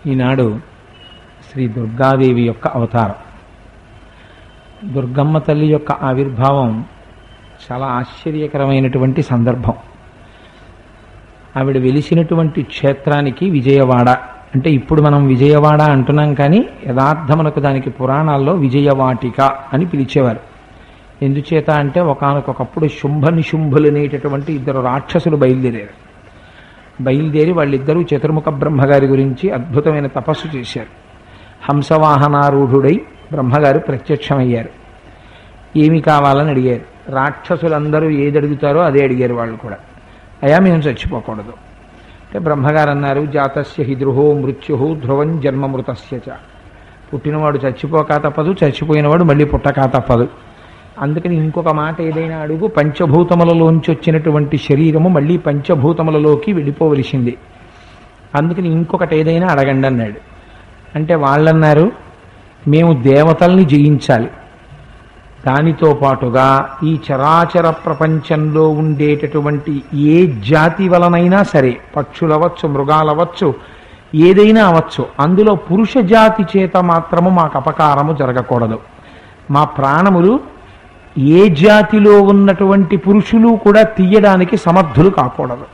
ఈనాడు శ్రీ దుర్గాదేవి యొక్క అవతారం. దుర్గమ్మ తల్లి యొక్క ఆవిర్భావం చాలా ఆశ్చర్యకరమైనటువంటి సందర్భం. ఆవిడ వెలిసినటువంటి క్షేత్రానికి విజయవాడ అంటే ఇప్పుడు మనం విజయవాడ అంటున్నాం, కానీ యథార్థమునకు దానికి పురాణాల్లో విజయవాటిక అని పిలిచేవారు. ఎందుచేత అంటే ఒకానొకప్పుడు శుంభ నిశుంభులు అనేటటువంటి ఇద్దరు రాక్షసులు బయలుదేరి వాళ్ళిద్దరూ చతుర్ముఖ బ్రహ్మగారి గురించి అద్భుతమైన తపస్సు చేశారు. హంసవాహనారూఢుడై బ్రహ్మగారు ప్రత్యక్షమయ్యారు. ఏమి కావాలని అడిగారు. రాక్షసులందరూ ఏది అడుగుతారో అదే అడిగారు వాళ్ళు కూడా. అయా మేము చచ్చిపోకూడదు అంటే బ్రహ్మగారు అన్నారు, జాతస్య హి ధ్రువో మృత్యు ధ్రువం జన్మమృతస్య చ. పుట్టినవాడు చచ్చిపోక తప్పదు, చచ్చిపోయినవాడు మళ్ళీ పుట్టక తప్పదు. అందుకని ఇంకొక మాట ఏదైనా అడుగు, పంచభూతములలోంచి వచ్చినటువంటి శరీరము మళ్ళీ పంచభూతములలోకి వెళ్ళిపోవలసింది. అందుకని ఇంకొకటి ఏదైనా అడగండి అన్నాడు. అంటే వాళ్ళన్నారు, మేము దేవతల్ని జయించాలి, దానితో పాటుగా ఈ చరాచర ప్రపంచంలో ఉండేటటువంటి ఏ జాతి వలనైనా సరే, పక్షులవచ్చు, మృగాలవచ్చు, ఏదైనా అవచ్చు, అందులో పురుష జాతి చేత మాత్రము మాకు అపకారము జరగకూడదు. మా ప్రాణములు ఏ జాతిలో ఉన్నటువంటి పురుషులు కూడా తీయడానికి సమర్థులు కాకూడదు.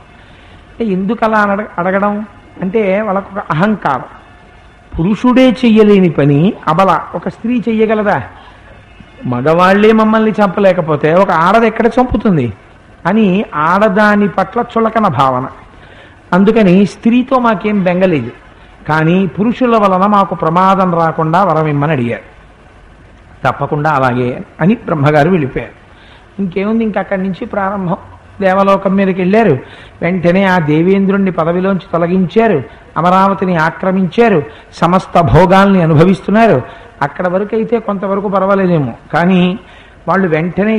ఎందుకు అలా అడగడం అంటే వాళ్ళకు ఒక అహంకారం. పురుషుడే చెయ్యలేని పని అబల ఒక స్త్రీ చెయ్యగలదా? మగవాళ్లే మమ్మల్ని చంపలేకపోతే ఒక ఆడది ఎక్కడ చంపుతుంది అని ఆడదాని పట్ల చులకన భావన. అందుకని స్త్రీతో మాకేం బెంగలేదు, కానీ పురుషుల వలన మాకు ప్రమాదం రాకుండా వరమిమ్మని అడిగారు. తప్పకుండా అలాగే అని బ్రహ్మగారు వెళ్ళిపోయారు. ఇంకేముంది, ఇంకక్కడి నుంచి ప్రారంభం. దేవలోకం మీదకి వెళ్ళారు. వెంటనే ఆ దేవేంద్రుణ్ణి పదవిలోంచి తొలగించారు, అమరావతిని ఆక్రమించారు, సమస్త భోగాల్ని అనుభవిస్తున్నారు. అక్కడ వరకు అయితే కొంతవరకు పర్వాలేదేమో, కానీ వాళ్ళు వెంటనే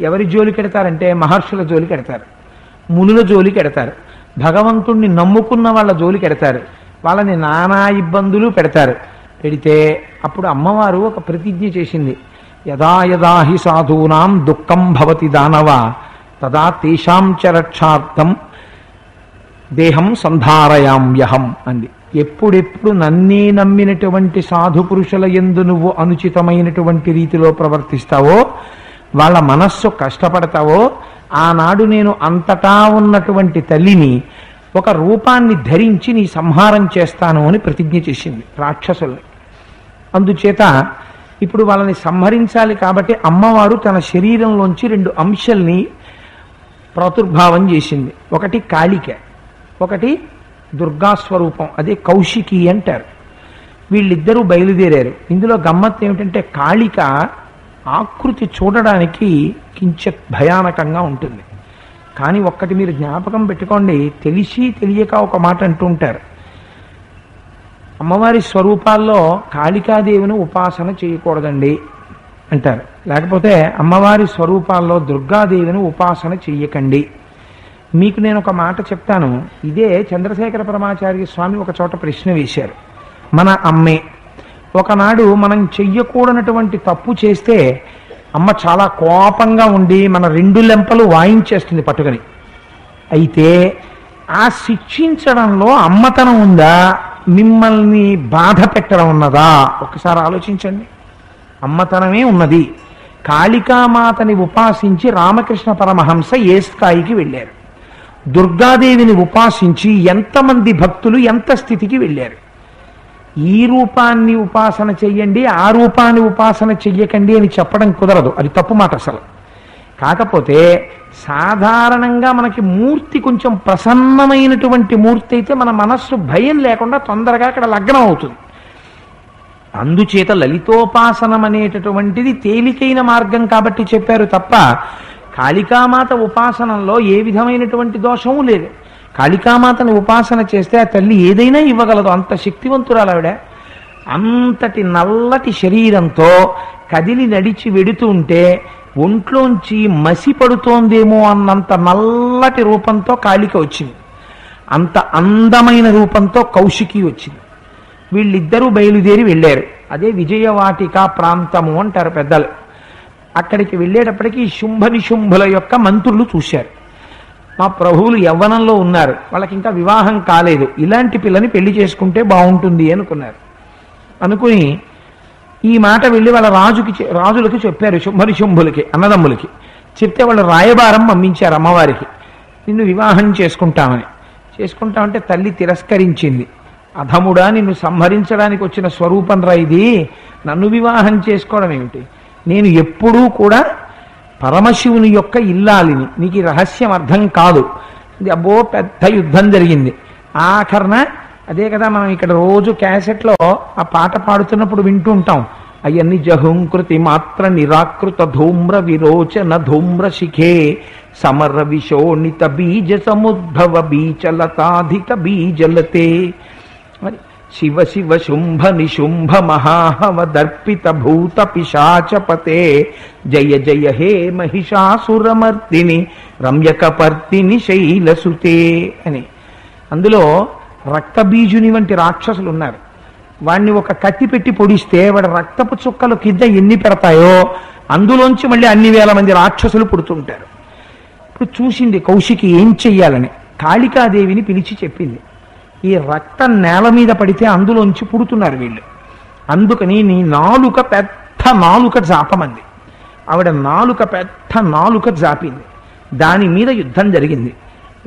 ఎవరి జోలికి ఎడతారంటే మహర్షుల జోలికి ఎడతారు, మునుల జోలికి ఎడతారు, భగవంతుణ్ణి నమ్ముకున్న వాళ్ళ జోలికి ఎడతారు, వాళ్ళని నానా ఇబ్బందులు పెడతారు. పెడితే అప్పుడు అమ్మవారు ఒక ప్రతిజ్ఞ చేసింది, యదా యదా హి సాధూనాం దుఃఖం భవతి దానవ తదా తేషాం చ రక్షార్థం దేహం సంధారయామ్యహం అంది. ఎప్పుడెప్పుడు నన్నే నమ్మినటువంటి సాధు పురుషుల యందు నువ్వు అనుచితమైనటువంటి రీతిలో ప్రవర్తిస్తావో, వాళ్ళ మనస్సు కష్టపడతావో, ఆనాడు నేను అంతటా ఉన్నటువంటి తల్లిని ఒక రూపాన్ని ధరించి నీ సంహారం చేస్తాను అని ప్రతిజ్ఞ చేసింది రాక్షసుల్ని. అందుచేత ఇప్పుడు వాళ్ళని సంహరించాలి కాబట్టి అమ్మవారు తన శరీరంలోంచి రెండు అంశాల్ని ప్రాదుర్భావం చేసింది. ఒకటి కాళిక, ఒకటి దుర్గాస్వరూపం, అదే కౌశికి అంటారు. వీళ్ళిద్దరూ బయలుదేరారు. ఇందులో గమ్మత్తు ఏమిటంటే కాళిక ఆకృతి చూడడానికి కించిత్ భయానకంగా ఉంటుంది. కానీ ఒక్కటి మీరు జ్ఞాపకం పెట్టుకోండి, తెలిసి తెలియక ఒక మాట అంటూ ఉంటారు, అమ్మవారి స్వరూపాల్లో కాళికాదేవిని ఉపాసన చేయకూడదండి అంటారు. లేకపోతే అమ్మవారి స్వరూపాల్లో దుర్గాదేవిని ఉపాసన చెయ్యకండి. మీకు నేను ఒక మాట చెప్తాను. ఇదే చంద్రశేఖర పరమాచార్య స్వామి ఒక చోట ప్రశ్న వేశారు. మన అమ్మే ఒకనాడు మనం చెయ్యకూడనటువంటి తప్పు చేస్తే అమ్మ చాలా కోపంగా ఉండి మన రెండు లెంపలు వాయించేస్తుంది పట్టుకొని. అయితే ఆ శిక్షించడంలో అమ్మతనం ఉందా, మిమ్మల్ని బాధ పెట్టడం ఉన్నదా? ఒకసారి ఆలోచించండి. అమ్మతనమే ఉన్నది. కాళికామాతని ఉపాసించి రామకృష్ణ పరమహంస ఏ స్థాయికి వెళ్ళారు, దుర్గాదేవిని ఉపాసించి ఎంతమంది భక్తులు ఎంత స్థితికి వెళ్ళారు. ఈ రూపాన్ని ఉపాసన చెయ్యండి, ఆ రూపాన్ని ఉపాసన చెయ్యకండి అని చెప్పడం కుదరదు, అది తప్పు మాట అసలు. కాకపోతే సాధారణంగా మనకి మూర్తి కొంచెం ప్రసన్నమైనటువంటి మూర్తి అయితే మన మనస్సు భయం లేకుండా తొందరగా అక్కడ లగ్నం అవుతుంది. అందుచేత లలితోపాసనం అనేటటువంటిది తేలికైన మార్గం కాబట్టి చెప్పారు తప్ప కాళికామాత ఉపాసనంలో ఏ విధమైనటువంటి దోషము లేదు. కాళికామాతను ఉపాసన చేస్తే ఆ తల్లి ఏదైనా ఇవ్వగలదు, అంత శక్తివంతురాలు ఆవిడ. అంతటి నల్లటి శరీరంతో కదిలి నడిచి వెడుతూ ఉంటే ఒంట్లోంచి మసి పడుతోందేమో అన్నంత నల్లటి రూపంతో కాళిక వచ్చింది. అంత అందమైన రూపంతో కౌశికి వచ్చింది. వీళ్ళిద్దరూ బయలుదేరి వెళ్ళారు. అదే విజయవాటిక ప్రాంతము అంటారు పెద్దలు. అక్కడికి వెళ్ళేటప్పటికీ శుంభ నిశుంభుల యొక్క మంత్రులు చూశారు. మా ప్రభువులు యవ్వనంలో ఉన్నారు, వాళ్ళకి ఇంకా వివాహం కాలేదు, ఇలాంటి పిల్లని పెళ్లి చేసుకుంటే బాగుంటుంది అనుకున్నారు. అనుకుని ఈ మాట వెళ్ళి వాళ్ళ రాజులకి చెప్పారు, శుంభులకి అన్నదమ్ములకి. చెప్తే వాళ్ళు రాయబారం పంపించారు అమ్మవారికి, నిన్ను వివాహం చేసుకుంటామంటే తల్లి తిరస్కరించింది. అధముడా, నిన్ను సంహరించడానికి వచ్చిన స్వరూపం రా ఇది, నన్ను వివాహం చేసుకోవడం ఏమిటి? నేను ఎప్పుడూ కూడా పరమశివుని యొక్క ఇల్లాలిని, నీకు ఈ రహస్యం అర్థం కాదు. ఇది అబ్బో పెద్ద యుద్ధం జరిగింది. ఆఖరణ అదే కదా మనం ఇక్కడ రోజు క్యాసెట్లో ఆ పాట పాడుతున్నప్పుడు వింటూ ఉంటాం, అయన్ని జహుంకృతి మాత్ర నిరాకృత ధూమ్ర విరోచన ధూమ్ర శిఖే సమర విశోణిత బీజ సముద్భవ బీచలతాధిక బీజలతే. మరి శివ శివ శుంభ నిశుంభ మహాహవ దర్పిత భూత పిశాచపతే జయ జయ హే మహిషాసురమర్దిని రమ్యకపర్తిని శైలసుతే అని. అందులో రక్తబీజుని వంటి రాక్షసులు ఉన్నారు. వాణ్ణి ఒక కత్తి పెట్టి పొడిస్తే వాడి రక్తపు చుక్కలు కింద ఎన్ని పెడతాయో అందులోంచి మళ్ళీ అన్ని వేల మంది రాక్షసులు పుడుతుంటారు. ఇప్పుడు చూసింది కౌశికి ఏం చెయ్యాలని, కాళికాదేవిని పిలిచి చెప్పింది, ఈ రక్తం నేల మీద పడితే అందులోంచి పుడుతున్నారు వీళ్ళు, అందుకని నీ నాలుక పెద్ద నాలుక జాపమంది. ఆవిడ పెద్ద నాలుక జాపింది, దాని మీద యుద్ధం జరిగింది,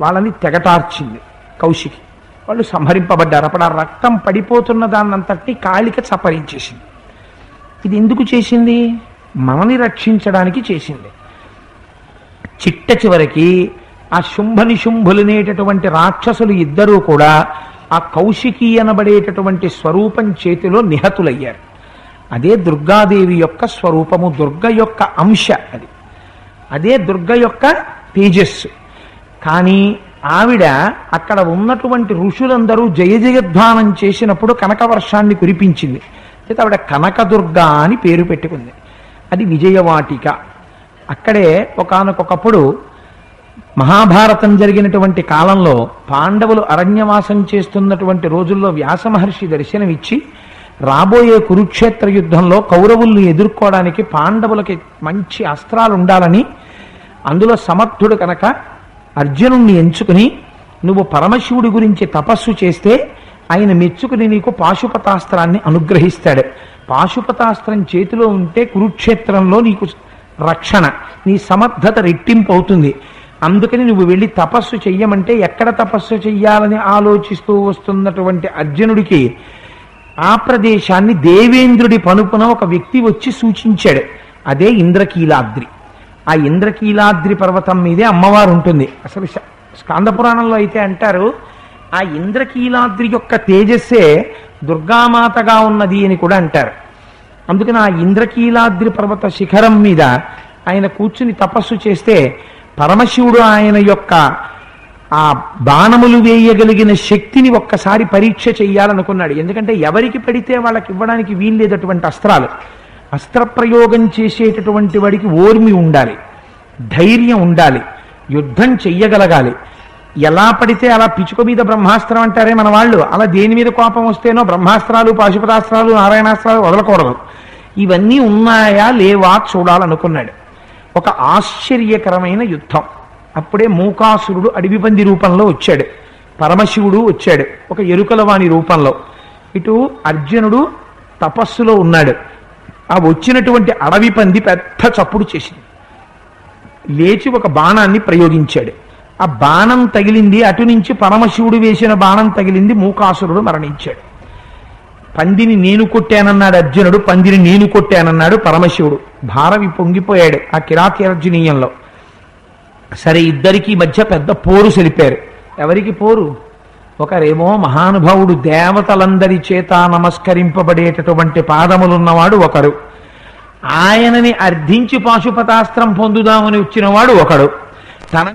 వాళ్ళని తెగటార్చింది కౌశికి. వాళ్ళు సంహరింపబడ్డారు. అప్పుడు ఆ రక్తం పడిపోతున్న దాన్నంతటి కాళిక చప్పరించేసింది. ఇది ఎందుకు చేసింది? మనని రక్షించడానికి చేసింది. చిట్ట చివరికి ఆ శుంభనిశుంభులనేటటువంటి రాక్షసులు ఇద్దరూ కూడా ఆ కౌశికి అనబడేటటువంటి స్వరూపం చేతిలో నిహతులయ్యారు. అదే దుర్గాదేవి యొక్క స్వరూపము, దుర్గ యొక్క అంశ అది, అదే దుర్గ యొక్క తేజస్సు. కానీ ఆవిడ అక్కడ ఉన్నటువంటి ఋషులందరూ జయ జయధ్వానం చేసినప్పుడు కనకవర్షాన్ని కురిపించింది. అయితే ఆవిడ కనకదుర్గ అని పేరు పెట్టుకుంది. అది విజయవాటిక. అక్కడే ఒకానొకప్పుడు మహాభారతం జరిగినటువంటి కాలంలో పాండవులు అరణ్యవాసం చేస్తున్నటువంటి రోజుల్లో వ్యాస మహర్షి దర్శనమిచ్చి రాబోయే కురుక్షేత్ర యుద్ధంలో కౌరవుల్ని ఎదుర్కోవడానికి పాండవులకి మంచి అస్త్రాలు ఉండాలని, అందులో సమర్థుడు కనుక అర్జునుణ్ణి ఎంచుకుని నువ్వు పరమశివుడి గురించి తపస్సు చేస్తే ఆయన మెచ్చుకుని నీకు పాశుపతాస్త్రాన్ని అనుగ్రహిస్తాడు. పాశుపతాస్త్రం చేతిలో ఉంటే కురుక్షేత్రంలో నీకు రక్షణ, నీ సమర్థత రెట్టింపు అవుతుంది. అందుకని నువ్వు వెళ్ళి తపస్సు చెయ్యమంటే ఎక్కడ తపస్సు చెయ్యాలని ఆలోచిస్తూ వస్తున్నటువంటి అర్జునుడికి ఆ ప్రదేశాన్ని దేవేంద్రుడి పనుపున ఒక వ్యక్తి వచ్చి సూచించాడు. అదే ఇంద్రకీలాద్రి. ఆ ఇంద్రకీలాద్రి పర్వతం మీదే అమ్మవారు ఉంటుంది. అసలు స్కాంద పురాణంలో అయితే అంటారు ఆ ఇంద్రకీలాద్రి యొక్క తేజస్సే దుర్గామాతగా ఉన్నది అని కూడా అంటారు. అందుకని ఆ ఇంద్రకీలాద్రి పర్వత శిఖరం మీద ఆయన కూర్చుని తపస్సు చేస్తే పరమశివుడు ఆయన యొక్క ఆ బాణములు వేయగలిగిన శక్తిని ఒక్కసారి పరీక్ష చెయ్యాలనుకున్నాడు. ఎందుకంటే ఎవరికి పడితే వాళ్ళకి ఇవ్వడానికి వీల్లేదటువంటి అస్త్రాలు. అస్త్రప్రయోగం చేసేటటువంటి వాడికి ఓర్మి ఉండాలి, ధైర్యం ఉండాలి, యుద్ధం చెయ్యగలగాలి. ఎలా పడితే అలా పిచుక మీద బ్రహ్మాస్త్రం అంటారే మన వాళ్ళు, అలా దేని మీద కోపం వస్తేనో బ్రహ్మాస్త్రాలు పాశుపతాస్త్రాలు నారాయణాస్త్రాలు వదలకూడదు. ఇవన్నీ ఉన్నాయా లేవా చూడాలనుకున్నాడు. ఒక ఆశ్చర్యకరమైన యుద్ధం. అప్పుడే మూకాసురుడు అడవి పంది రూపంలో వచ్చాడు, పరమశివుడు వచ్చాడు ఒక ఎరుకలవాణి రూపంలో. ఇటు అర్జునుడు తపస్సులో ఉన్నాడు. ఆ వచ్చినటువంటి అడవి పంది పెద్ద చప్పుడు చేసింది, లేచి ఒక బాణాన్ని ప్రయోగించాడు. ఆ బాణం తగిలింది, అటు నుంచి పరమశివుడు వేసిన బాణం తగిలింది, మూకాసురుడు మరణించాడు. పందిని నేను కొట్టానన్నాడు అర్జునుడు, పందిని నేను కొట్టానన్నాడు పరమశివుడు. భారవి పొంగిపోయాడు ఆ కిరాతిర్జునీయంలో. సరే, ఇద్దరికి మధ్య పెద్ద పోరు సెలిపారు. ఎవరికి పోరు? ఒకరేమో మహానుభావుడు, దేవతలందరి చేత నమస్కరింపబడేటటువంటి పాదములున్నవాడు ఒకరు, ఆయనని అర్థించి పాశుపతాస్త్రం పొందుదామని వచ్చినవాడు ఒకడు. తన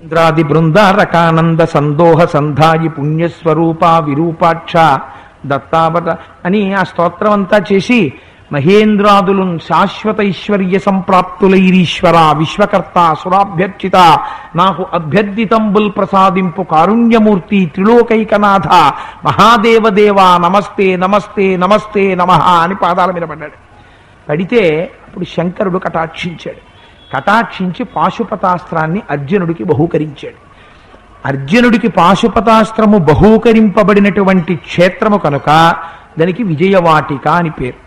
ఇంద్రాది బృందారకానంద సందోహ సంధాయి పుణ్యస్వరూప విరూపాక్ష దత్తావత అని ఆ స్తోత్రం అంతా చేసి మహేంద్రాదులు శాశ్వత ఐశ్వర్య సంప్రాప్తులైరీశ్వర విశ్వకర్త సురాభ్యర్చిత నాకు అభ్యర్థితంబుల్ ప్రసాదింపు కారుణ్యమూర్తి త్రిలోకైకనాథ మహాదేవదేవ నమస్తే నమస్తే నమస్తే నమః అని పాదాల మీద పడ్డాడు. పడితే అప్పుడు శంకరుడు కటాక్షించాడు. కటాక్షించి పాశుపతాస్త్రాన్ని అర్జునుడికి బహూకరించాడు. అర్జునుడికి పాశుపతాస్త్రము బహూకరింపబడినటువంటి క్షేత్రము కనుక దానికి విజయవాటిక అని పేరు.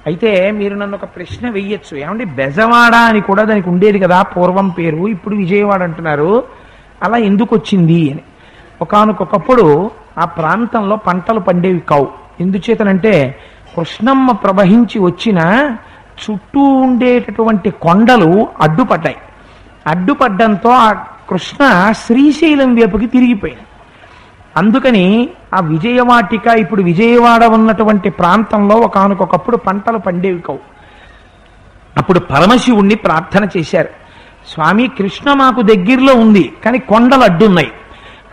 అయితే మీరు నన్ను ఒక ప్రశ్న వెయ్యొచ్చు, ఏమంటే బెజవాడ అని కూడా దానికి ఉండేది కదా పూర్వం పేరు, ఇప్పుడు విజయవాడ అంటున్నారు, అలా ఎందుకు వచ్చింది అని. ఒకానొకప్పుడు ఆ ప్రాంతంలో పంటలు పండేవి కావు. ఎందుచేతనంటే కృష్ణమ్మ ప్రవహించి వచ్చిన చుట్టూ ఉండేటటువంటి కొండలు అడ్డుపడ్డాయి. అడ్డుపడ్డంతో ఆ కృష్ణ శ్రీశైలం వైపుకి తిరిగిపోయింది. అందుకని ఆ విజయవాటిక ఇప్పుడు విజయవాడ ఉన్నటువంటి ప్రాంతంలో ఒకానొకప్పుడు పంటలు పండేవి కావు. అప్పుడు పరమశివుణ్ణి ప్రార్థన చేశారు, స్వామి కృష్ణ మాకు దగ్గరలో ఉంది కానీ కొండలు అడ్డున్నాయి,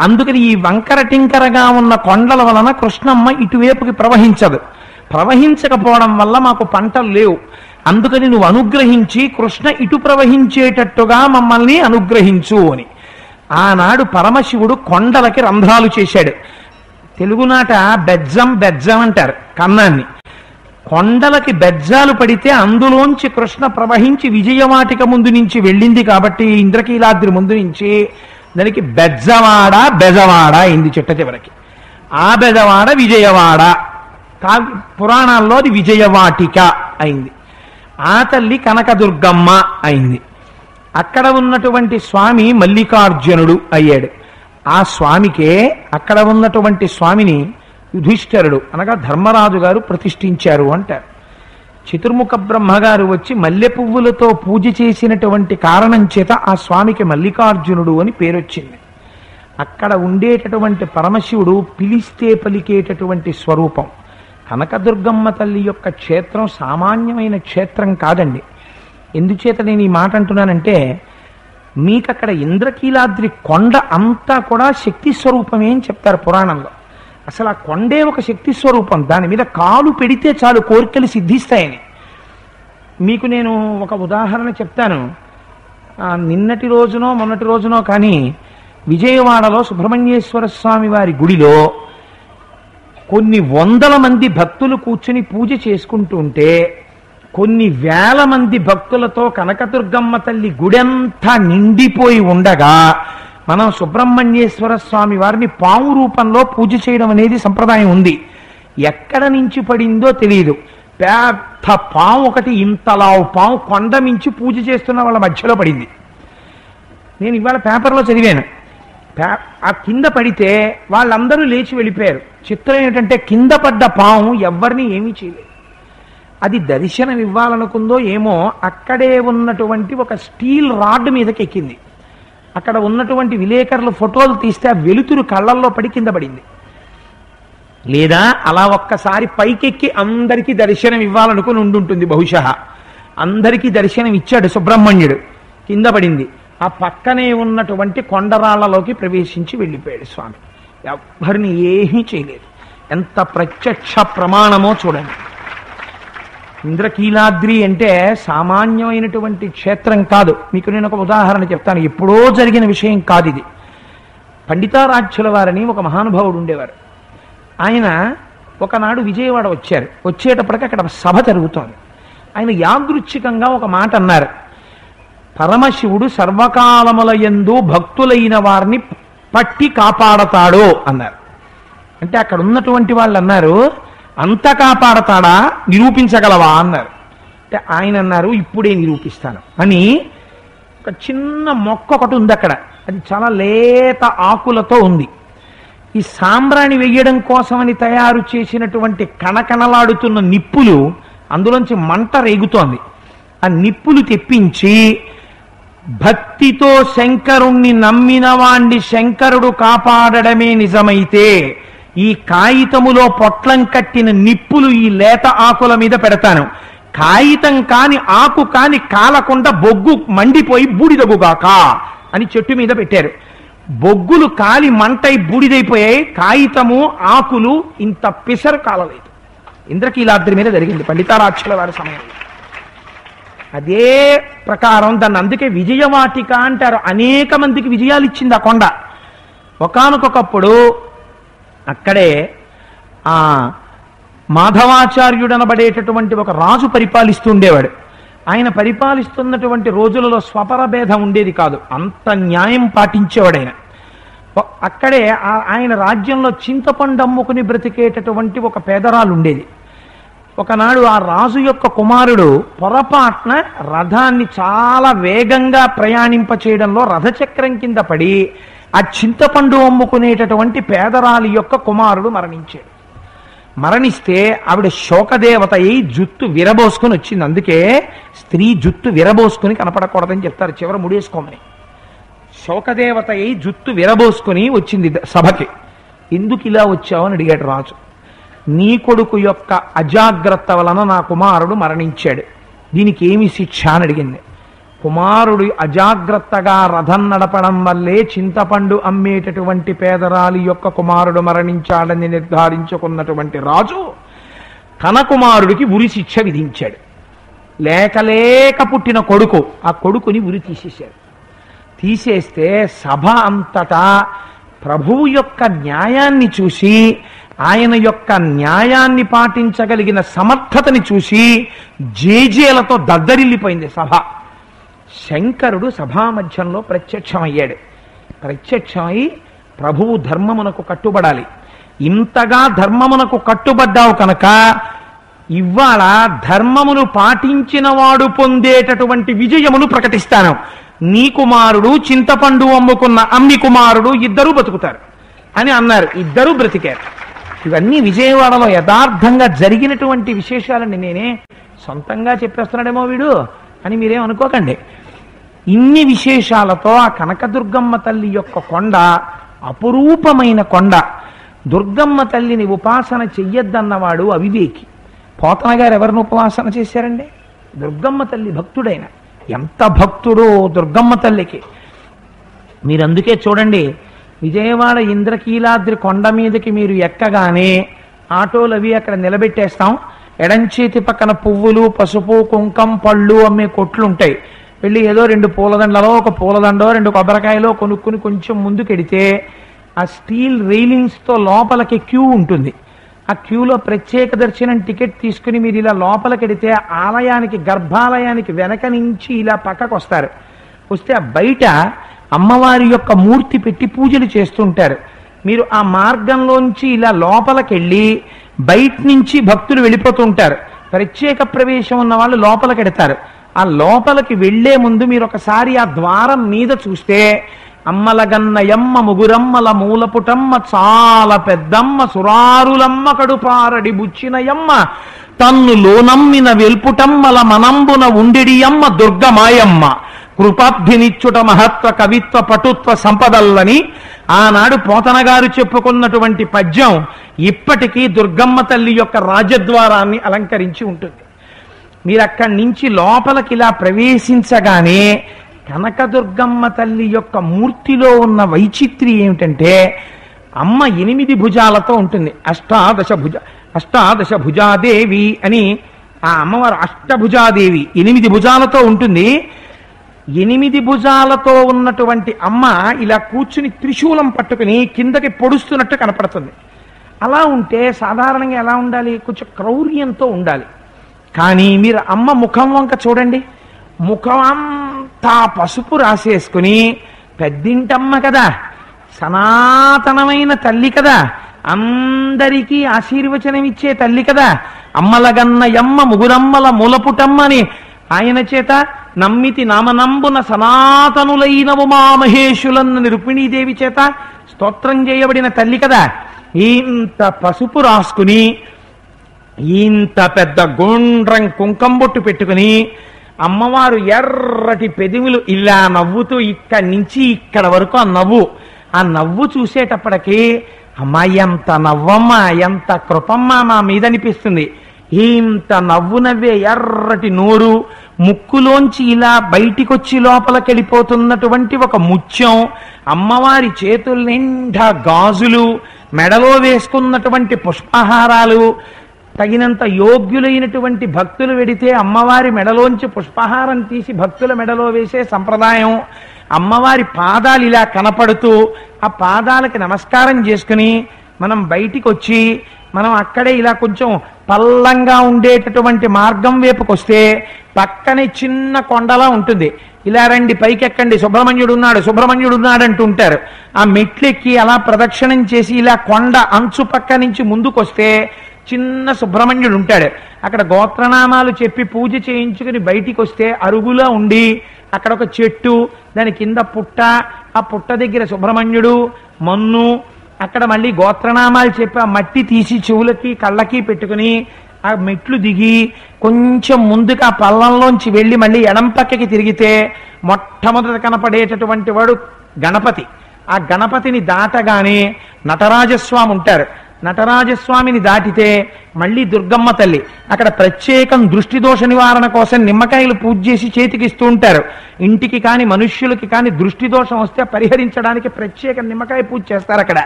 అందుకని ఈ వంకర టింకరగా ఉన్న కొండల వలన కృష్ణమ్మ ఇటువైపుకి ప్రవహించదు, ప్రవహించకపోవడం వల్ల మాకు పంటలు లేవు, అందుకని నువ్వు అనుగ్రహించి కృష్ణ ఇటు ప్రవహించేటట్టుగా మమ్మల్ని అనుగ్రహించు అని. ఆనాడు పరమశివుడు కొండలకి రంధ్రాలు చేశాడు. తెలుగునాట బెజ్జం బెజ్జం అంటారు కన్నాన్ని. కొండలకి బెజ్జాలు పడితే అందులోంచి కృష్ణ ప్రవహించి విజయవాటిక ముందు నుంచి వెళ్ళింది కాబట్టి ఇంద్రకీలాద్రి ముందు నుంచి దానికి బెజ్జవాడ బెజవాడ అయింది చిట్ట చివరికి. ఆ బెజవాడ విజయవాడ, పురాణాల్లో అది విజయవాటిక అయింది. ఆ తల్లి కనకదుర్గమ్మ అయింది. అక్కడ ఉన్నటువంటి స్వామి మల్లికార్జునుడు అయ్యాడు. ఆ స్వామికే అక్కడ ఉన్నటువంటి స్వామిని యుధిష్ఠరుడు అనగా ధర్మరాజు గారు ప్రతిష్ఠించారు అంటారు. చతుర్ముఖ బ్రహ్మగారు వచ్చి మల్లె పువ్వులతో పూజ చేసినటువంటి కారణం చేత ఆ స్వామికి మల్లికార్జునుడు అని పేరొచ్చింది. అక్కడ ఉండేటటువంటి పరమశివుడు పిలిస్తే పలికేటటువంటి స్వరూపం. కనకదుర్గమ్మ తల్లి యొక్క క్షేత్రం సామాన్యమైన క్షేత్రం కాదండి. ఎందుచేత నేను ఈ మాట అంటున్నానంటే, మీకు అక్కడ ఇంద్రకీలాద్రి కొండ అంతా కూడా శక్తి స్వరూపమే అని చెప్తారు పురాణంలో. అసలు ఆ కొండే ఒక శక్తి స్వరూపం, దాని మీద కాలు పెడితే చాలు కోరికలు సిద్ధిస్తాయని. మీకు నేను ఒక ఉదాహరణ చెప్తాను. నిన్నటి రోజునో మొన్నటి రోజునో కానీ విజయవాడలో సుబ్రహ్మణ్యేశ్వర స్వామి వారి గుడిలో కొన్ని వందల మంది భక్తులు కూర్చుని పూజ చేసుకుంటూ ఉంటే కొన్ని వేల మంది భక్తులతో కనకదుర్గమ్మ తల్లి గుడెంతా నిండిపోయి ఉండగా మనం సుబ్రహ్మణ్యేశ్వర స్వామి వారిని పాము రూపంలో పూజ చేయడం అనేది సంప్రదాయం ఉంది. ఎక్కడ నుంచి పడిందో తెలియదు, పెద్ద పాము ఒకటి, ఇంతలావు పాము కొండ మించి పూజ చేస్తున్న వాళ్ళ మధ్యలో పడింది. నేను ఇవాళ పేపర్లో చదివాను. ఆ కింద పడితే వాళ్ళందరూ లేచి వెళ్ళిపోయారు. చిత్రం ఏంటంటే కింద పడ్డ పాము ఎవరిని ఏమీ చేయలేదు. అది దర్శనం ఇవ్వాలనుకుందో ఏమో, అక్కడే ఉన్నటువంటి ఒక స్టీల్ రాడ్ మీదకి ఎక్కింది. అక్కడ ఉన్నటువంటి విలేకరులు ఫోటోలు తీస్తే ఆ వెలుతురు కళ్ళల్లో పడి కింద పడింది. లేదా అలా ఒక్కసారి పైకెక్కి అందరికీ దర్శనం ఇవ్వాలనుకుని ఉండుంటుంది బహుశా. అందరికీ దర్శనం ఇచ్చాడు సుబ్రహ్మణ్యుడు, కింద పడింది. ఆ పక్కనే ఉన్నటువంటి కొండరాళ్లలోకి ప్రవేశించి వెళ్ళిపోయాడు స్వామి. ఎవ్వరిని ఏమీ చేయలేదు. ఎంత ప్రత్యక్ష ప్రమాణమో చూడండి. ఇంద్రకీలాద్రి అంటే సామాన్యమైనటువంటి క్షేత్రం కాదు. మీకు నేను ఒక ఉదాహరణ చెప్తాను, ఎప్పుడో జరిగిన విషయం కాదు ఇది. పండితారాధ్యుల వారని ఒక మహానుభావుడు ఉండేవారు. ఆయన ఒకనాడు విజయవాడ వచ్చారు. వచ్చేటప్పటికి అక్కడ సభ జరుగుతోంది. ఆయన యాదృచ్ఛికంగా ఒక మాట అన్నారు, పరమశివుడు సర్వకాలములయందు భక్తులైన వారిని పట్టి కాపాడతాడు అన్నారు. అంటే అక్కడ ఉన్నటువంటి వాళ్ళు అన్నారు, అంత కాపాడతాడా, నిరూపించగలవా అన్నారు. అంటే ఆయన అన్నారు, ఇప్పుడే నిరూపిస్తాను అని. ఒక చిన్న మొక్క ఒకటి ఉంది అక్కడ, అది చాలా లేత ఆకులతో ఉంది. ఈ సాంబ్రాణి వెయ్యడం కోసమని తయారు చేసినటువంటి కణకణలాడుతున్న నిప్పులు, అందులోంచి మంట రేగుతోంది. ఆ నిప్పులు తెప్పించి భక్తితో శంకరుణ్ణి నమ్మిన వాణ్ణి శంకరుడు కాపాడడమే నిజమైతే ఈ కాగితములో పొట్లం కట్టిన నిప్పులు ఈ లేత ఆకుల మీద పెడతాను, కాగితం కాని ఆకు కాని కాలకుండా బొగ్గు మండిపోయి బూడిదగుగాక అని చెట్టు మీద పెట్టారు. బొగ్గులు కాలి మంటై బూడిదైపోయాయి, కాగితము ఆకులు ఇంత పిసరు కాలలేదు. ఇంద్రకీలాద్రి మీద జరిగింది పండితారాధ్యుల వారి సమయంలో. అదే ప్రకారం దాన్ని అందుకే విజయవాటిక అంటారు. అనేక మందికి విజయాలు ఇచ్చింది ఆ కొండ. ఒకానొకప్పుడు అక్కడే ఆ మాధవాచార్యుడనబడేటటువంటి ఒక రాజు పరిపాలిస్తూ ఉండేవాడు. ఆయన పరిపాలిస్తున్నటువంటి రోజులలో స్వపర భేదం ఉండేది కాదు, అంత న్యాయం పాటించేవాడు ఆయన. అక్కడే ఆయన రాజ్యంలో చింతపండు అమ్ముకుని బ్రతికేటటువంటి ఒక పేదరాలు ఉండేది. ఒకనాడు ఆ రాజు యొక్క కుమారుడు పొరపాటున రథాన్ని చాలా వేగంగా ప్రయాణింప చేయడంలో రథచక్రం కింద పడి ఆ చింతపండు అమ్ముకునేటటువంటి పేదరాలి యొక్క కుమారుడు మరణించాడు. మరణిస్తే ఆవిడ శోకదేవత అయి జుత్తు విరబోసుకొని వచ్చింది. అందుకే స్త్రీ జుత్తు విరబోసుకొని కనపడకూడదని చెప్తారు, చివర ముడేసుకోమని. శోకదేవత అయి జుత్తు విరబోసుకొని వచ్చింది సభకి. ఎందుకు ఇలా వచ్చావు అని అడిగాడు రాజు. నీ కొడుకు యొక్క అజాగ్రత్త వలన నా కుమారుడు మరణించాడు, దీనికి ఏమి శిక్ష అని అడిగింది. కుమారుడు అజాగ్రత్తగా రథం నడపడం వల్లే చింతపండు అమ్మేటటువంటి పేదరాలి యొక్క కుమారుడు మరణించాడని నిర్ధారించుకున్నటువంటి రాజు తన కుమారుడికి ఉరి శిక్ష విధించాడు. లేక పుట్టిన కొడుకు, ఆ కొడుకుని ఉరి తీసేశాడు. తీసేస్తే సభ అంతటా ప్రభువు యొక్క న్యాయాన్ని చూసి, ఆయన యొక్క న్యాయాన్ని పాటించగలిగిన సమర్థతని చూసి జేజేలతో దద్దరిల్లిపోయింది సభ. శంకరుడు సభామధ్యంలో ప్రత్యక్షమయ్యాడు. ప్రత్యక్షమై ప్రభువు ధర్మమునకు కట్టుబడాలి, ఇంతగా ధర్మమునకు కట్టుబడ్డావు కనుక ఇవాళ ధర్మమును పాటించిన వాడు పొందేటటువంటి విజయమును ప్రకటిస్తాను. నీ కుమారుడు చింతపండు అమ్ముకున్న అమ్మి కుమారుడు ఇద్దరూ బతుకుతారు అని అన్నారు. ఇద్దరూ బ్రతికారు. ఇవన్నీ విజయవాడలో యథార్థంగా జరిగినటువంటి విశేషాలండి. నేనే సొంతంగా చెప్పేస్తున్నాడేమో వీడు అని మీరేం అనుకోకండి. ఇన్ని విశేషాలతో ఆ కనకదుర్గమ్మ తల్లి యొక్క కొండ అపురూపమైన కొండ. దుర్గమ్మ తల్లిని ఉపాసన చెయ్యొద్దన్నవాడు అవివేకి. పోతన గారు ఎవరిని ఉపాసన చేశారండి? దుర్గమ్మ తల్లి భక్తుడైన. ఎంత భక్తుడో దుర్గమ్మ తల్లికి. మీరు అందుకే చూడండి, విజయవాడ ఇంద్రకీలాద్రి కొండ మీదకి మీరు ఎక్కగానే ఆటోలు అవి అక్కడ నిలబెట్టేస్తాం. ఎడంచేతి పక్కన పువ్వులు, పసుపు, కుంకం, పళ్ళు అమ్మే కొట్లు ఉంటాయి. వెళ్ళి ఏదో 2 పూలదండలో, ఒక పూలదండో 2 కొబ్బరికాయలో కొనుక్కుని కొంచెం ముందుకెడితే ఆ స్టీల్ రైలింగ్స్తో లోపలికి క్యూ ఉంటుంది. ఆ క్యూలో ప్రత్యేక దర్శనం టికెట్ తీసుకుని మీరు ఇలా లోపలికెడితే ఆలయానికి, గర్భాలయానికి వెనక నుంచి ఇలా పక్కకు వస్తారు. వస్తే ఆ బయట అమ్మవారి యొక్క మూర్తి పెట్టి పూజలు చేస్తుంటారు. మీరు ఆ మార్గంలోంచి ఇలా లోపలికెళ్ళి బయట నుంచి భక్తులు వెళ్ళిపోతుంటారు. ప్రత్యేక ప్రవేశం ఉన్న వాళ్ళు లోపలికెడతారు. ఆ లోపలికి వెళ్లే ముందు మీరు ఒకసారి ఆ ద్వారం మీద చూస్తే అమ్మలగన్నయమ్మ ముగురమ్మల మూలపుటమ్మ చాలా పెద్దమ్మ సురారులమ్మ కడుపారడి బుచ్చినయమ్మ తన్ను లోనమ్మిన వెల్పుటమ్మల మనంబున ఉండెడియమ్మ దుర్గమాయమ్మ కృపాబ్ధినిచ్చుట మహత్వ కవిత్వ పటుత్వ సంపదల్లని ఆనాడు పోతన గారు చెప్పుకున్నటువంటి పద్యం ఇప్పటికీ దుర్గమ్మ తల్లి యొక్క రాజద్వారాన్ని అలంకరించి ఉంటుంది. మీరు అక్కడి నుంచి లోపలికి ఇలా ప్రవేశించగానే కనకదుర్గమ్మ తల్లి యొక్క మూర్తిలో ఉన్న వైచిత్రి ఏమిటంటే అమ్మ 8 భుజాలతో ఉంటుంది. అష్టాదశ భుజాదేవి అని ఆ అమ్మవారు అష్టభుజాదేవి 8 భుజాలతో ఉంటుంది. 8 భుజాలతో ఉన్నటువంటి అమ్మ ఇలా కూర్చుని త్రిశూలం పట్టుకుని కిందకి పొడుస్తున్నట్టు కనపడుతుంది. అలా ఉంటే సాధారణంగా ఎలా ఉండాలి? కొంచెం క్రౌర్యంతో ఉండాలి. కానీ మీరు అమ్మ ముఖం వంక చూడండి, ముఖం అంతా పసుపు రాసేసుకుని, పెద్దింటమ్మ కదా, సనాతనమైన తల్లి కదా, అందరికీ ఆశీర్వచనం ఇచ్చే తల్లి కదా, అమ్మలగన్నయమ్మ ముగురమ్మల మూలపుటమ్మని ఆయన చేత నమ్మితి నామనంబున సనాతనులైన ఉమామహేషులన్న రుక్మిణీదేవి చేత స్తోత్రం చేయబడిన తల్లి కదా. ఇంత పసుపు రాసుకుని, ఇంత పెద్ద గుండ్రం కుంకం బొట్టు పెట్టుకుని అమ్మవారు ఎర్రటి పెదవులు ఇలా నవ్వుతూ ఇక్కడి నుంచి ఇక్కడ వరకు ఆ నవ్వు చూసేటప్పటికీ అమ్మా ఎంత నవ్వమ్మా, ఎంత కృపమ్మా మా మీద అనిపిస్తుంది. ఇంత నవ్వు నవ్వే ఎర్రటి నోరు, ముక్కులోంచి ఇలా బయటికొచ్చి లోపలికి వెళ్ళిపోతున్నటువంటి ఒక ముత్యం, అమ్మవారి చేతుల నిండా గాజులు, మెడలో వేసుకున్నటువంటి పుష్పహారాలు. తగినంత యోగ్యులైనటువంటి భక్తులు వెడితే అమ్మవారి మెడలోంచి పుష్పహారం తీసి భక్తుల మెడలో వేసే సంప్రదాయం. అమ్మవారి పాదాలు ఇలా కనపడుతూ ఆ పాదాలకి నమస్కారం చేసుకుని మనం బయటికి వచ్చి మనం అక్కడే ఇలా కొంచెం పల్లంగా ఉండేటటువంటి మార్గం వైపుకొస్తే పక్కనే చిన్న కొండలా ఉంటుంది. ఇలా రండి పైకెక్కండి, సుబ్రహ్మణ్యుడు ఉన్నాడు అంటుంటారు. ఆ మెట్లెక్కి అలా ప్రదక్షిణం చేసి ఇలా కొండ అంచు పక్క నుంచి ముందుకొస్తే చిన్న సుబ్రహ్మణ్యుడు ఉంటాడు. అక్కడ గోత్రనామాలు చెప్పి పూజ చేయించుకుని బయటికి వస్తే అరుగులా ఉండి అక్కడ ఒక చెట్టు, దాని కింద పుట్ట, ఆ పుట్ట దగ్గర సుబ్రహ్మణ్యుడు, మన్ను, అక్కడ మళ్ళీ గోత్రనామాలు చెప్పి ఆ మట్టి తీసి చెవులకి కళ్ళకి పెట్టుకుని ఆ మెట్లు దిగి కొంచెం ముందుకు ఆ పల్లంలోంచి వెళ్ళి మళ్ళీ ఎడం పక్కకి తిరిగితే మొట్టమొదట కనపడేటటువంటి వాడు గణపతి. ఆ గణపతిని దాటగానే నటరాజస్వామి ఉంటారు. నటరాజస్వామిని దాటితే మళ్ళీ దుర్గమ్మ తల్లి. అక్కడ ప్రత్యేకం దృష్టి దోష నివారణ కోసం నిమ్మకాయలు పూజ చేసి చేతికిస్తూ ఉంటారు. ఇంటికి కానీ మనుష్యులకి కానీ దృష్టి దోషం వస్తే పరిహరించడానికి ప్రత్యేక నిమ్మకాయ పూజ చేస్తారు అక్కడ.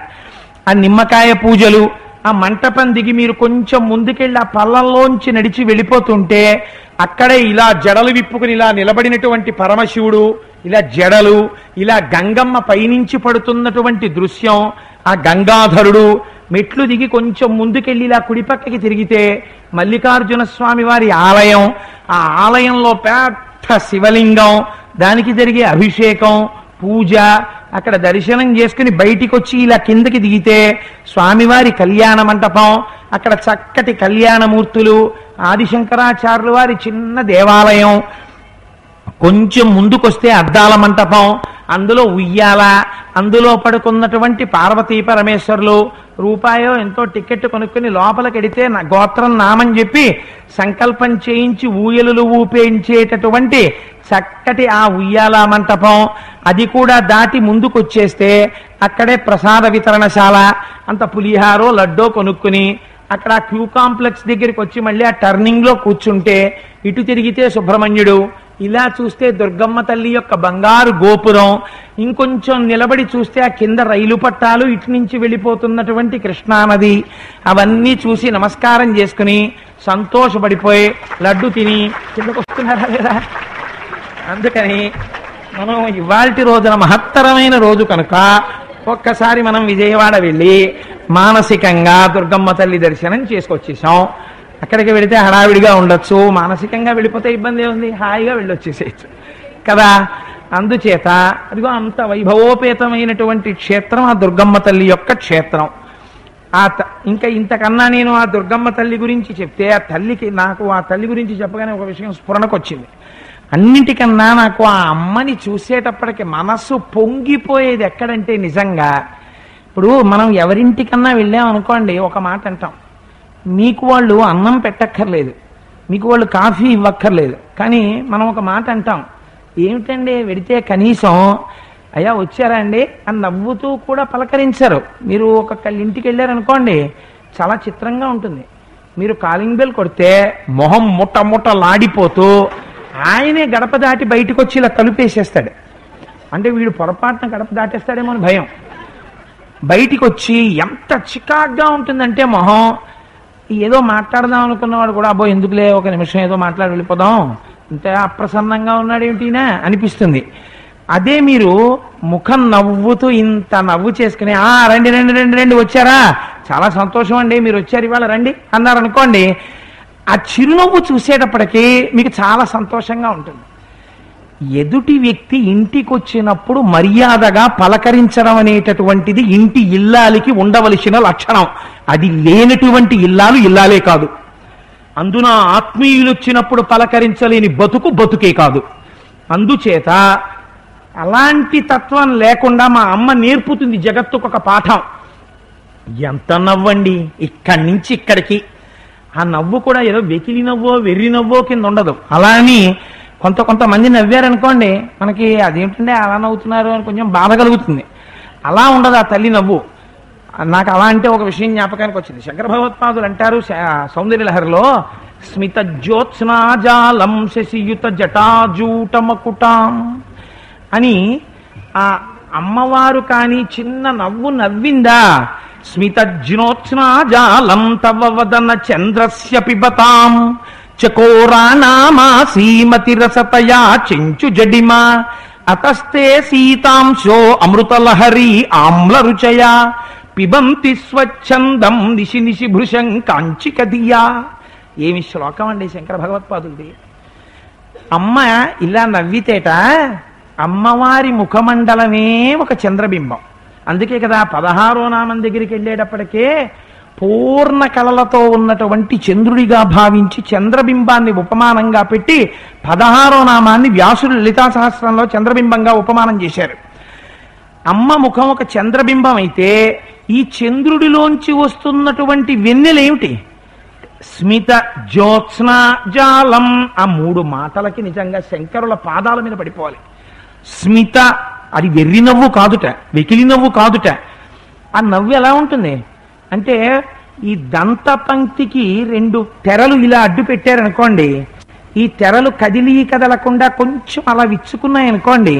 ఆ నిమ్మకాయ పూజలు, ఆ మంటపం దిగి మీరు కొంచెం ముందుకెళ్ళి ఆ పల్లంలోంచి నడిచి వెళ్ళిపోతుంటే అక్కడే ఇలా జడలు విప్పుకుని ఇలా నిలబడినటువంటి పరమశివుడు, ఇలా జడలు, ఇలా గంగమ్మ పైనుంచి పడుతున్నటువంటి దృశ్యం, ఆ గంగాధరుడు. మెట్లు దిగి కొంచెం ముందుకెళ్ళి ఇలా కుడిపక్కకి తిరిగితే మల్లికార్జున స్వామి వారి ఆలయం. ఆ ఆలయంలో పెద్ద శివలింగం, దానికి జరిగే అభిషేకం, పూజ. అక్కడ దర్శనం చేసుకుని బయటికి వచ్చి ఇలా కిందకి దిగితే స్వామివారి కళ్యాణ మంటపం, అక్కడ చక్కటి కళ్యాణమూర్తులు, ఆదిశంకరాచార్యుల వారి చిన్న దేవాలయం. కొంచెం ముందుకొస్తే అద్దాల మంటపం, అందులో ఉయ్యాల, అందులో పడుకున్నటువంటి పార్వతీ పరమేశ్వరులు. రూపాయో ఎంతో టికెట్ కొనుక్కుని లోపలికెడితే గోత్రం నామని చెప్పి సంకల్పం చేయించి ఊయలులు ఊపేయించేటటువంటి చక్కటి ఆ ఉయ్యాల మంటపం. అది కూడా దాటి ముందుకొచ్చేస్తే అక్కడే ప్రసాద వితరణశాల. అంత పులిహారో లడ్డో కొనుక్కుని అక్కడ క్యూ కాంప్లెక్స్ దగ్గరికి వచ్చి మళ్ళీ ఆ టర్నింగ్ లో కూర్చుంటే ఇటు తిరిగితే సుబ్రహ్మణ్యుడు, ఇలా చూస్తే దుర్గమ్మ తల్లి యొక్క బంగారు గోపురం, ఇంకొంచెం నిలబడి చూస్తే ఆ కింద రైలు పట్టాలు, ఇటు నుంచి వెళ్ళిపోతున్నటువంటి కృష్ణానది. అవన్నీ చూసి నమస్కారం చేసుకుని సంతోషపడిపోయి లడ్డు తిని కిందకు వస్తున్నారా లేదా. అందుకని మనం ఇవాల్టి రోజున మహత్తరమైన రోజు కనుక ఒక్కసారి మనం విజయవాడ వెళ్ళి మానసికంగా దుర్గమ్మ తల్లి దర్శనం చేసుకొచ్చేసాం. అక్కడికి వెళితే హడావిడిగా ఉండొచ్చు, మానసికంగా వెళ్ళిపోతే ఇబ్బంది ఏముంది, హాయిగా వెళ్ళొచ్చేసేయచ్చు కదా. అందుచేత అదిగో అంత వైభవోపేతమైనటువంటి క్షేత్రం ఆ దుర్గమ్మ తల్లి యొక్క క్షేత్రం. ఇంకా ఇంతకన్నా నేను ఆ దుర్గమ్మ తల్లి గురించి చెప్తే నాకు ఆ తల్లి గురించి చెప్పగానే ఒక విషయం స్ఫురణకు వచ్చింది. అన్నిటికన్నా నాకు ఆ అమ్మని చూసేటప్పటికి మనస్సు పొంగిపోయేది ఎక్కడంటే నిజంగా, ఇప్పుడు మనం ఎవరింటికన్నా వెళ్ళామనుకోండి, ఒక మాట అంటాం, మీకు వాళ్ళు అన్నం పెట్టక్కర్లేదు, మీకు వాళ్ళు కాఫీ ఇవ్వక్కర్లేదు, కానీ మనం ఒక మాట అంటాం, ఏమిటండి వెడితే కనీసం అయ్యా వచ్చారా అండి అని నవ్వుతూ కూడా పలకరించరు. మీరు ఒక్కొక్కళ్ళ ఇంటికి వెళ్ళారనుకోండి, చాలా చిత్రంగా ఉంటుంది. మీరు కాలింగ్ బెల్ కొడితే మొహం లాడిపోతూ ఆయనే గడప దాటి బయటకు వచ్చి ఇలా తలుపేసేస్తాడు. అంటే వీడు పొరపాటున గడప దాటేస్తాడేమో అని భయం. బయటికి వచ్చి ఎంత చికాగ్గా ఉంటుందంటే మొహం, ఏదో మాట్లాడదాం అనుకున్నవాడు కూడా అబ్బో ఎందుకులే ఒక నిమిషం ఏదో మాట్లాడి వెళ్ళిపోదాం, ఇంత అప్రసన్నంగా ఉన్నాడు ఏమిటినా అనిపిస్తుంది. అదే మీరు ముఖం నవ్వుతూ ఇంత నవ్వు చేసుకుని రండి రండి రండి రండి వచ్చారా, చాలా సంతోషం అండి మీరు వచ్చారు ఇవాళ రండి అన్నారనుకోండి, ఆ చిరునవ్వు చూసేటప్పటికీ మీకు చాలా సంతోషంగా ఉంటుంది. ఎదుటి వ్యక్తి ఇంటికి వచ్చినప్పుడు మర్యాదగా పలకరించడం అనేటటువంటిది ఇంటి ఇల్లాలికి ఉండవలసిన లక్షణం. అది లేనటువంటి ఇల్లాలే కాదు. అందున ఆత్మీయులు వచ్చినప్పుడు పలకరించలేని బతుకే కాదు. అందుచేత అలాంటి తత్వం లేకుండా మా అమ్మ నేర్పుతుంది జగత్తుకు ఒక పాఠం. ఎంత నవ్వండి ఇక్కడి నుంచి ఇక్కడికి. ఆ నవ్వు కూడా ఏదో వెకిలి నవ్వో వెర్రి నవ్వో కింద ఉండదు. అలా అని కొంతమంది నవ్వారనుకోండి, మనకి అదేంటంటే అలా నవ్వుతున్నారు అని కొంచెం బాధ కలుగుతుంది. అలా ఉండదు ఆ తల్లి నవ్వు. నాకు అలా అంటే ఒక విషయం జ్ఞాపకానికి వచ్చింది. శంకర భగవత్పాదులు అంటారు సౌందర్యలహరిలో, స్మిత జ్యోత్స్నాజాలం శశియుత జటాజూటమకుటాం అని. ఆ అమ్మవారు కానీ చిన్న నవ్వు నవ్విందా, స్మిత జ్యోత్స్నాజాలం తవ వదన చంద్రస్య పిబతాం చకోరాణామా శ్రీమతి రసతయా చెంచు జడిమా అతస్తే సీతాంశో అమృతలహరి ఆమ్ల రుచయా పిబంతి స్వచ్ఛందం నిశి నిశి భృశం కాంచికదియా. ఏమి శ్లోకం అండి శంకర భగవత్పాదులది. అమ్మ ఇలా నవ్వితేట అమ్మవారి ముఖమండలమే ఒక చంద్రబింబం. అందుకే కదా 16వ నామం దగ్గరికి వెళ్ళేటప్పటికే పూర్ణ కళలతో ఉన్నటువంటి చంద్రుడిగా భావించి చంద్రబింబాన్ని ఉపమానంగా పెట్టి 16వ నామాన్ని వ్యాసుడు లలితా సహస్రంలో చంద్రబింబంగా ఉపమానం చేశారు. అమ్మ ముఖం ఒక చంద్రబింబం అయితే ఈ చంద్రుడిలోంచి వస్తున్నటువంటి వెన్నెలేమిటి? స్మిత జ్యోత్స్నా జాలం. ఆ 3 మాటలకి నిజంగా శంకరుల పాదాల మీద పడిపోవాలి. స్మిత, అది వెర్రి నవ్వు కాదుట, వెకిలి నవ్వు కాదుట. ఆ నవ్వు ఎలా ఉంటుంది అంటే ఈ దంత పంక్తికి 2 తెరలు ఇలా అడ్డు పెట్టారనుకోండి, ఈ తెరలు కదలకుండా కొంచెం అలా విచ్చుకున్నాయనుకోండి,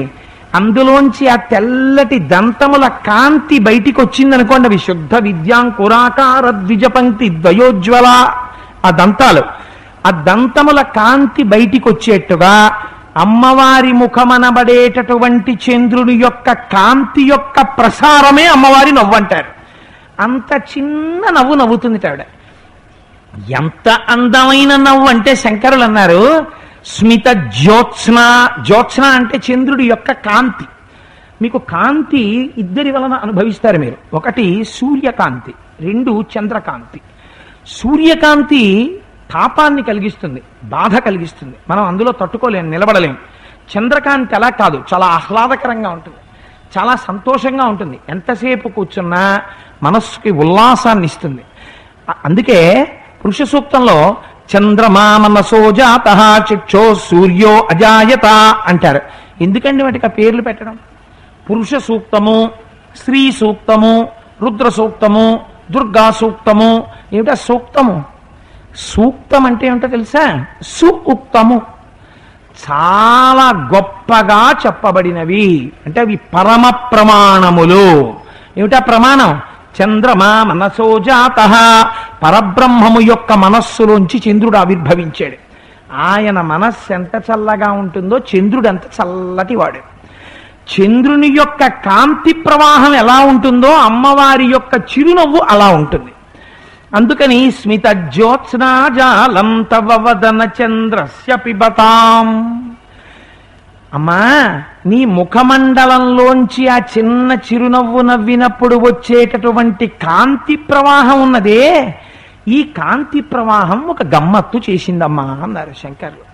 అందులోంచి ఆ తెల్లటి దంతముల కాంతి బయటికి వచ్చిందనుకోండి, అవి శుద్ధ విద్యాంకురాకార ద్విజ పంక్తి ద్వయోజ్వల ఆ దంతాలు, ఆ దంతముల కాంతి బయటికి వచ్చేట్టుగా అమ్మవారి ముఖమనబడేటటువంటి చంద్రుని యొక్క కాంతి యొక్క ప్రసారమే అమ్మవారి నవ్వు అంటారు. అంత చిన్న నవ్వు నవ్వుతుంది ఆవిడ. ఎంత అందమైన నవ్వు అంటే శంకరులు అన్నారు స్మిత జ్యోత్స్న. జ్యోత్స్న అంటే చంద్రుడి యొక్క కాంతి. మీకు కాంతి ఇద్దరి వలన అనుభవిస్తారు మీరు. ఒకటి సూర్యకాంతి, 2 చంద్రకాంతి. సూర్యకాంతి తాపాన్ని కలిగిస్తుంది, బాధ కలిగిస్తుంది, మనం అందులో తట్టుకోలేము, నిలబడలేము. చంద్రకాంతి అలా కాదు, చాలా ఆహ్లాదకరంగా ఉంటుంది, చాలా సంతోషంగా ఉంటుంది, ఎంతసేపు కూర్చున్నా మనస్సుకి ఉల్లాసాన్ని ఇస్తుంది. అందుకే పురుష సూక్తంలో చంద్రమా మనసో జాతః చక్షో సూర్యో అజాయత అంటారు. ఎందుకండి వాటికి ఆ పేర్లు పెట్టడం? పురుష సూక్తము, స్త్రీ సూక్తము, రుద్ర సూక్తము, దుర్గా సూక్తము. ఏమిటా సూక్తము? సూక్తం అంటే ఏమిటో తెలుసా? సూక్తము, చాలా గొప్పగా చెప్పబడినవి అంటే అవి పరమ ప్రమాణములు. ఏమిటా ప్రమాణం? చంద్రమా మనసో జాతః, పరబ్రహ్మము యొక్క మనస్సులోంచి చంద్రుడు ఆవిర్భవించాడు. ఆయన మనస్సు ఎంత చల్లగా ఉంటుందో చంద్రుడు అంత చల్లటి వాడు. చంద్రుని యొక్క కాంతి ప్రవాహం ఎలా ఉంటుందో అమ్మవారి యొక్క చిరునవ్వు అలా ఉంటుంది. అందుకని స్మిత జ్యోత్స్నా జాలం తవ వదన చంద్రస్య పిబతాం. అమ్మా, నీ ముఖమండలంలోంచి ఆ చిన్న చిరునవ్వు నవ్వినప్పుడు వచ్చేటటువంటి కాంతి ప్రవాహం ఉన్నదే, ఈ కాంతి ప్రవాహం ఒక గమ్మత్తు చేసిందమ్మా అన్నారు శంకర్లు.